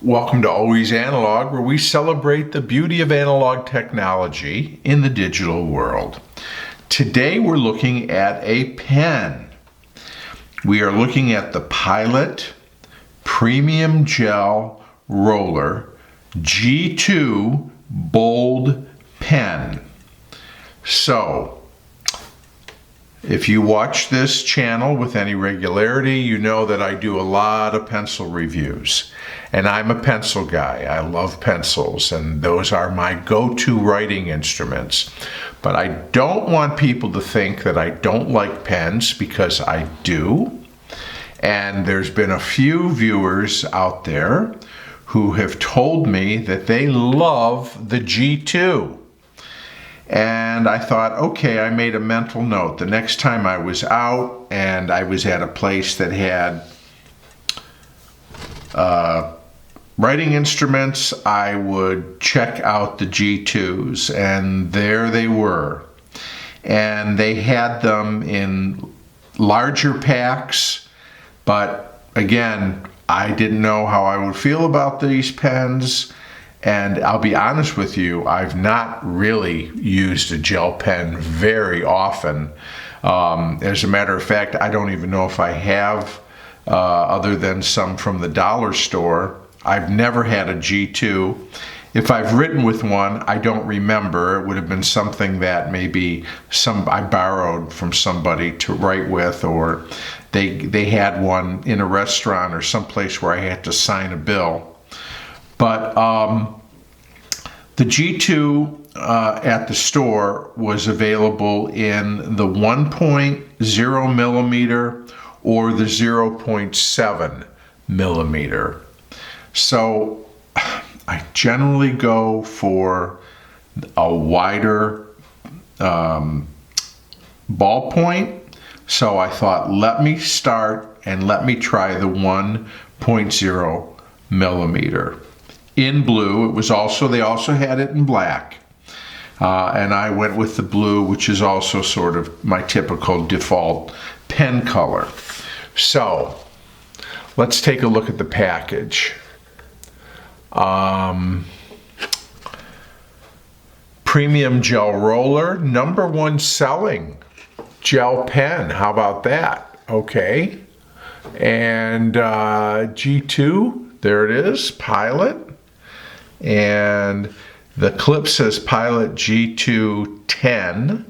Welcome to Always Analog, where we celebrate the beauty of analog technology in the digital world. Today we're looking at a pen. We are looking at the Pilot Premium Gel Roller G2 Bold Pen. So, if you watch this channel with any regularity, you know that I do a lot of pencil reviews. And I'm a pencil guy. I love pencils, and those are my go-to writing instruments. But I don't want people to think that I don't like pens, because I do. And there's been a few viewers out there who have told me that they love the G2. And I thought, okay, I made a mental note. The next time I was out and I was at a place that had writing instruments, I would check out the G2s, and there they were. And they had them in larger packs, but again, I didn't know how I would feel about these pens. And I'll be honest with you, I've not really used a gel pen very often. As a matter of fact, I don't even know if I have, other than some from the dollar store. I've never had a G2. If I've written with one, I don't remember. It would have been something that maybe I borrowed from somebody to write with, or they had one in a restaurant or someplace where I had to sign a bill. But the G2 at the store was available in the 1.0 millimeter or the 0.7 millimeter. So I generally go for a wider ballpoint. So I thought, let me start and let me try the 1.0 millimeter. In blue. It was they also had it in black. And I went with the blue, which is also sort of my typical default pen color. So, let's take a look at the package. Premium Gel Roller, #1 selling gel pen. How about that? Okay. And G2, there it is, Pilot. And the clip says Pilot G2 10.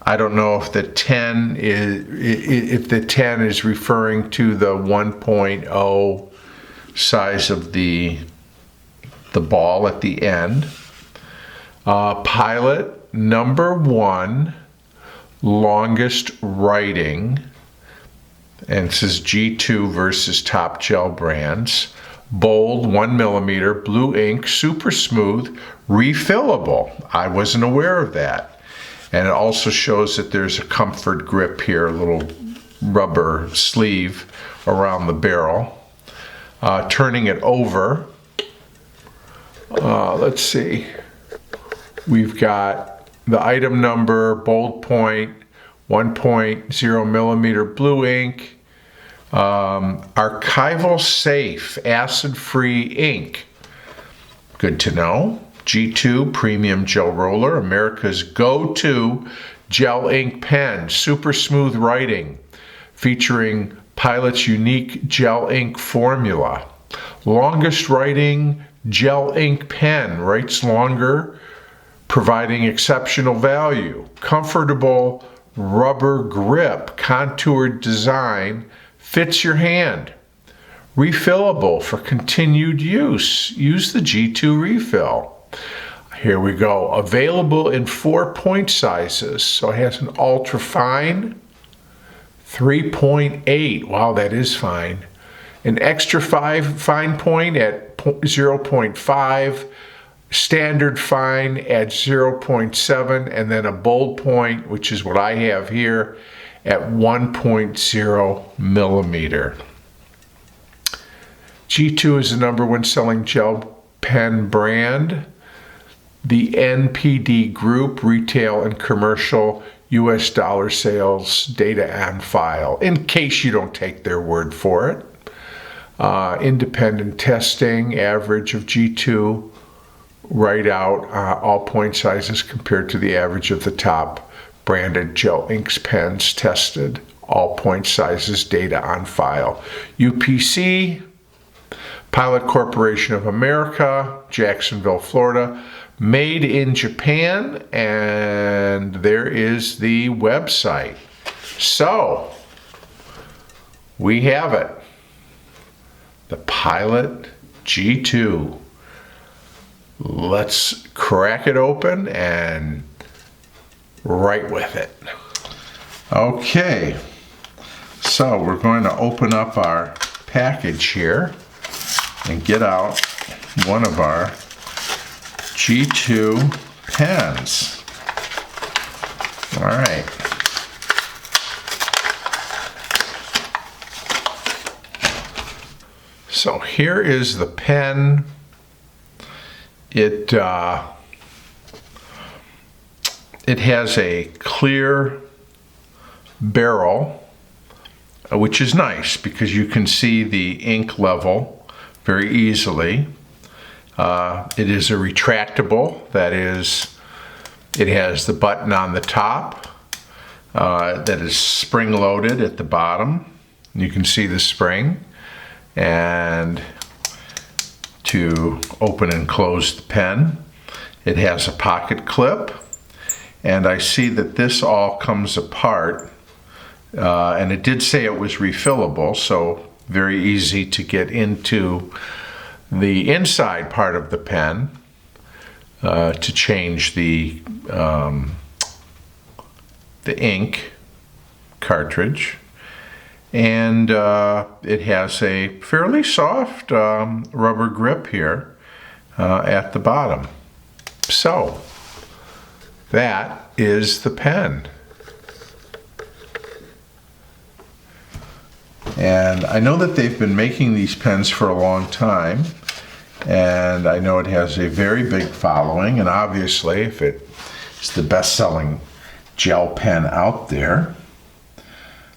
I don't know if the 10 is referring to the 1.0 size of the ball at the end. Pilot #1 longest writing, and it says G2 versus top gel brands. Bold, 1 millimeter, blue ink, super smooth, refillable. I wasn't aware of that. And it also shows that there's a comfort grip here, a little rubber sleeve around the barrel. Turning it over, let's see. We've got the item number, bold point, 1.0 millimeter blue ink, archival safe, acid-free ink. Good to know. G2 Premium Gel Roller, America's go-to gel ink pen. Super smooth writing, featuring Pilot's unique gel ink formula. Longest writing gel ink pen, writes longer, providing exceptional value. Comfortable rubber grip, contoured design, fits your hand. Refillable for continued use. Use the G2 refill. Here we go. Available in 4 point sizes. So it has an ultra fine, 3.8. Wow, that is fine. An extra fine point at 0.5. Standard fine at 0.7. And then a bold point, which is what I have here, at 1.0 millimeter. G2 is the #1 selling gel pen brand. The NPD Group, retail and commercial US dollar sales data on file, in case you don't take their word for it. independent testing, average of G2, write out all point sizes compared to the average of the top branded gel inks pens tested, all point sizes, data on file. UPC, Pilot Corporation of America, Jacksonville, Florida, made in Japan, and there is the website. So, we have it. The Pilot G2. Let's crack it open and write with it. Okay, so we're going to open up our package here and get out one of our G2 pens. All right. So here is the pen. It has a clear barrel, which is nice because you can see the ink level very easily. It is a retractable, that is, it has the button on the top that is spring-loaded at the bottom. You can see the spring, and to open and close the pen. It has a pocket clip, and I see that this all comes apart, and it did say it was refillable, so very easy to get into the inside part of the pen to change the ink cartridge. And it has a fairly soft rubber grip here at the bottom. So that is the pen. And I know that they've been making these pens for a long time, and I know it has a very big following, and obviously if it's the best-selling gel pen out there.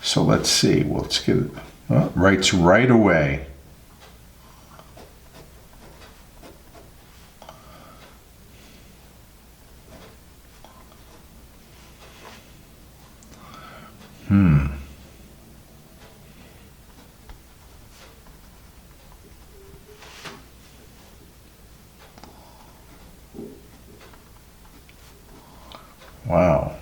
So let's see, let's get it. Well, it writes right away. Wow.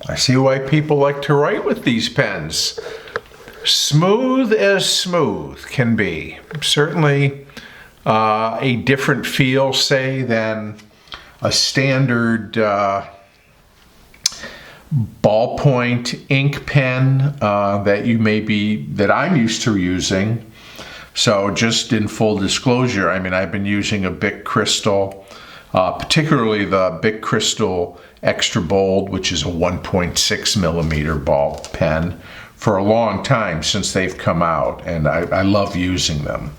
I see why people like to write with these pens. Smooth as smooth can be. Certainly a different feel, say, than a standard ballpoint ink pen that I'm used to using. So just in full disclosure, I mean, I've been using a Bic Crystal, particularly the Bic Crystal Extra Bold, which is a 1.6 millimeter ball pen, for a long time since they've come out, and I love using them.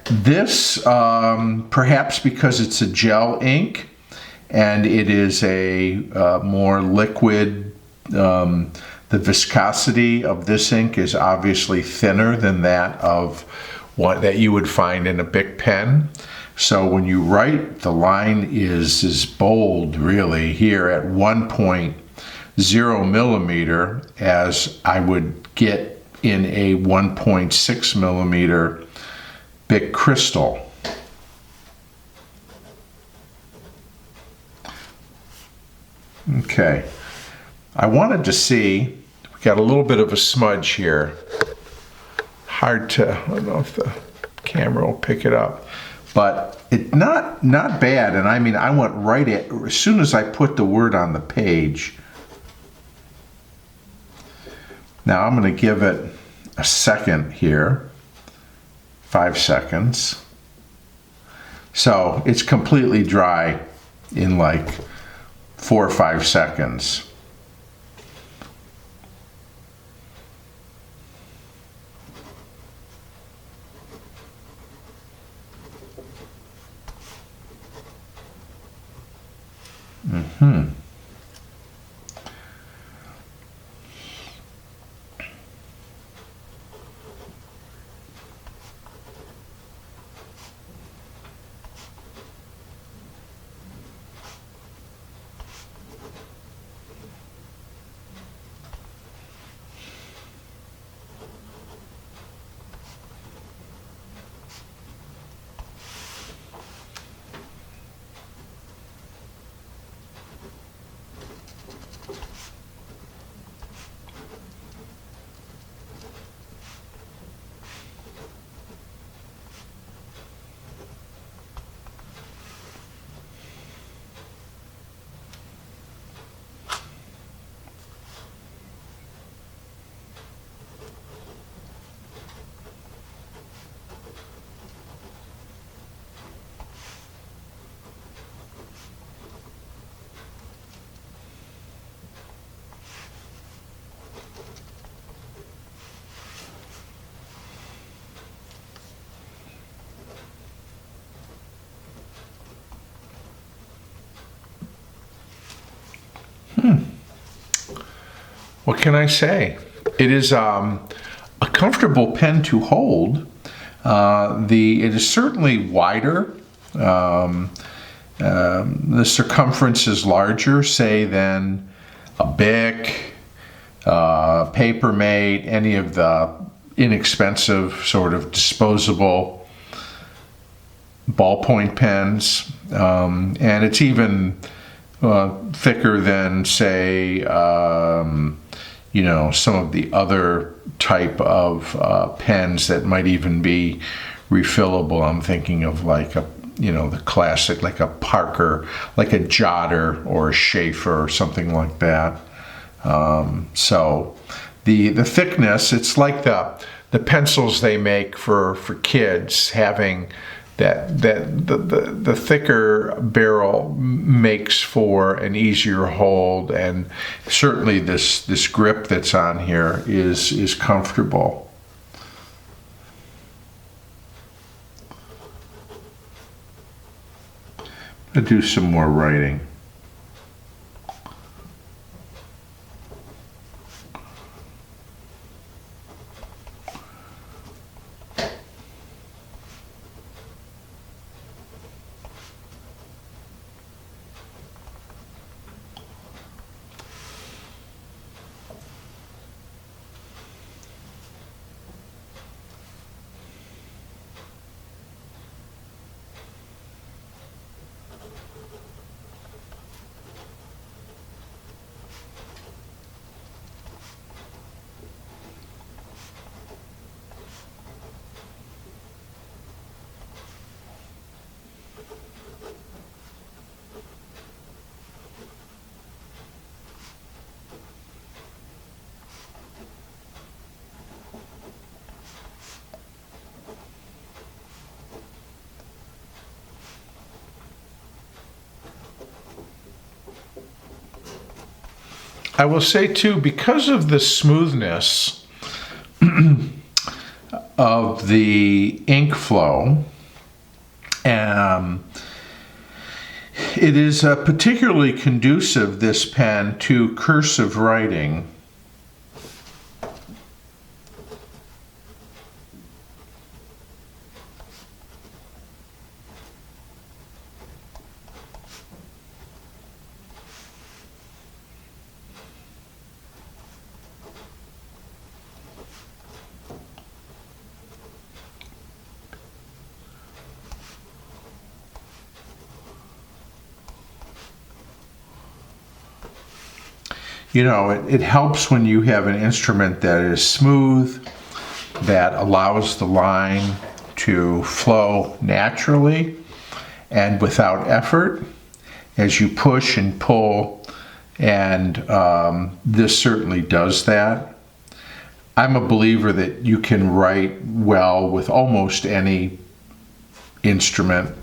This, perhaps because it's a gel ink and it is a more liquid, the viscosity of this ink is obviously thinner than that of what that you would find in a Bic pen. So when you write, the line is bold really here at 1.0 millimeter as I would get in a 1.6 millimeter Bic Crystal. Okay, I wanted to see, we got a little bit of a smudge here. Hard to, I don't know if the camera will pick it up. But it's not bad, and I mean, I went right at, as soon as I put the word on the page. Now I'm going to give it a second here, 5 seconds. So it's completely dry in like 4 or 5 seconds. What can I say? It is a comfortable pen to hold. It is certainly wider. The circumference is larger, say, than a Bic, Papermate, any of the inexpensive sort of disposable ballpoint pens. And it's even thicker than, say, some of the other type of pens that might even be refillable. I'm thinking of like the classic, like a Parker, like a Jotter or a Schaefer or something like that. So the thickness, it's like the pencils they make for kids, having the thicker barrel makes for an easier hold, and certainly this grip that's on here is comfortable. I'll do some more writing. I will say too, because of the smoothness of the ink flow, it is particularly conducive, this pen, to cursive writing. It helps when you have an instrument that is smooth, that allows the line to flow naturally and without effort as you push and pull, and this certainly does that. I'm a believer that you can write well with almost any instrument,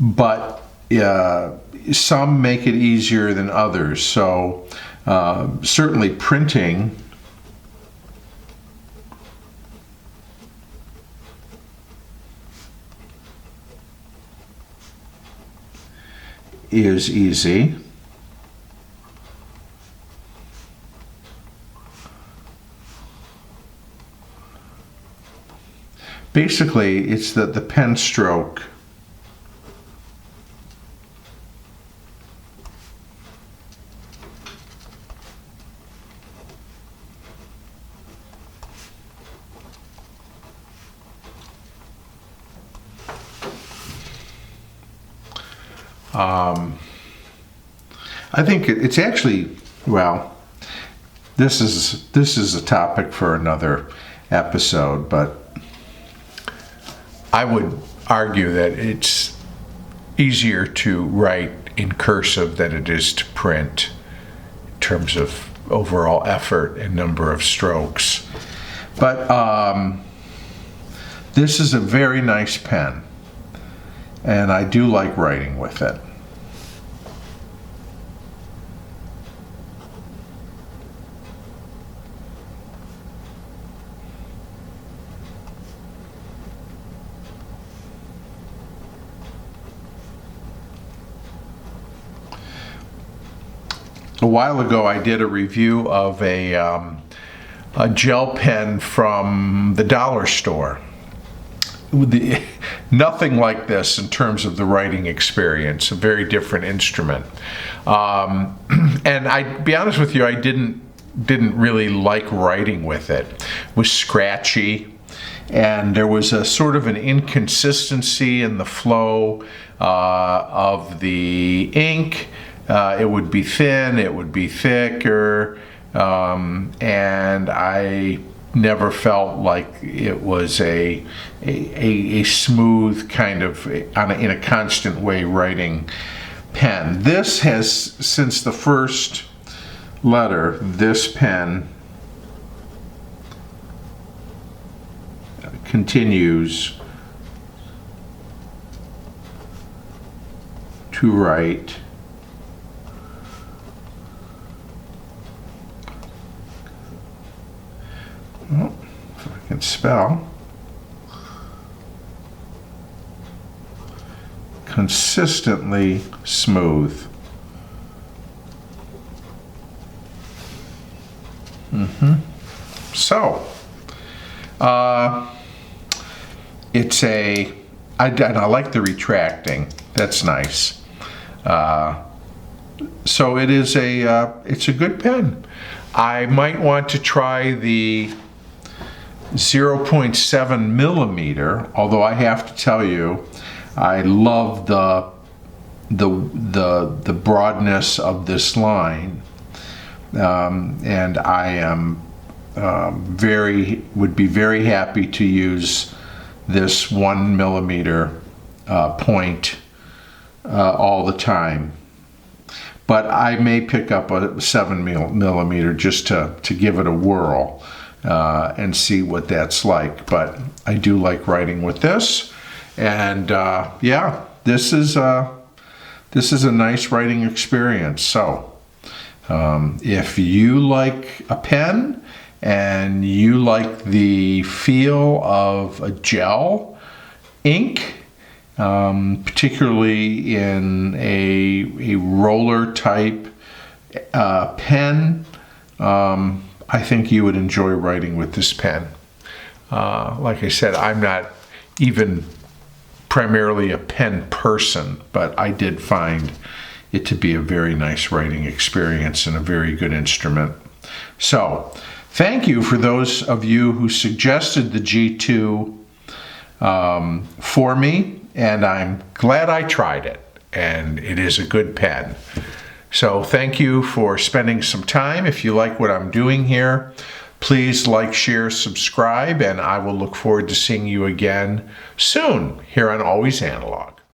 but some make it easier than others. So certainly printing is easy. Basically, it's the pen stroke I think it's actually, well, this is a topic for another episode, but I would argue that it's easier to write in cursive than it is to print in terms of overall effort and number of strokes. But this is a very nice pen, and I do like writing with it. A while ago, I did a review of a gel pen from the dollar store. Nothing like this in terms of the writing experience, a very different instrument. And I'd be honest with you, I didn't really like writing with it. It was scratchy, and there was a sort of an inconsistency in the flow of the ink. It would be thin, it would be thicker, and I never felt like it was a smooth kind of, in a constant way, writing pen. This has, since the first letter, this pen continues to write if I can spell, consistently smooth. So, it's and I like the retracting. That's nice. So it is it's a good pen. I might want to try the 0.7 millimeter, although I have to tell you, I love the broadness of this line, and I am would be very happy to use this 1 millimeter point all the time. But I may pick up a 7 millimeter just to give it a whirl and see what that's like. But I do like writing with this, and yeah, this is a nice writing experience. So if you like a pen and you like the feel of a gel ink, particularly in a roller type pen, I think you would enjoy writing with this pen. Like I said, I'm not even primarily a pen person, but I did find it to be a very nice writing experience and a very good instrument. So, thank you for those of you who suggested the G2 for me, and I'm glad I tried it, and it is a good pen. So thank you for spending some time. If you like what I'm doing here, please like, share, subscribe, and I will look forward to seeing you again soon here on Always Analog.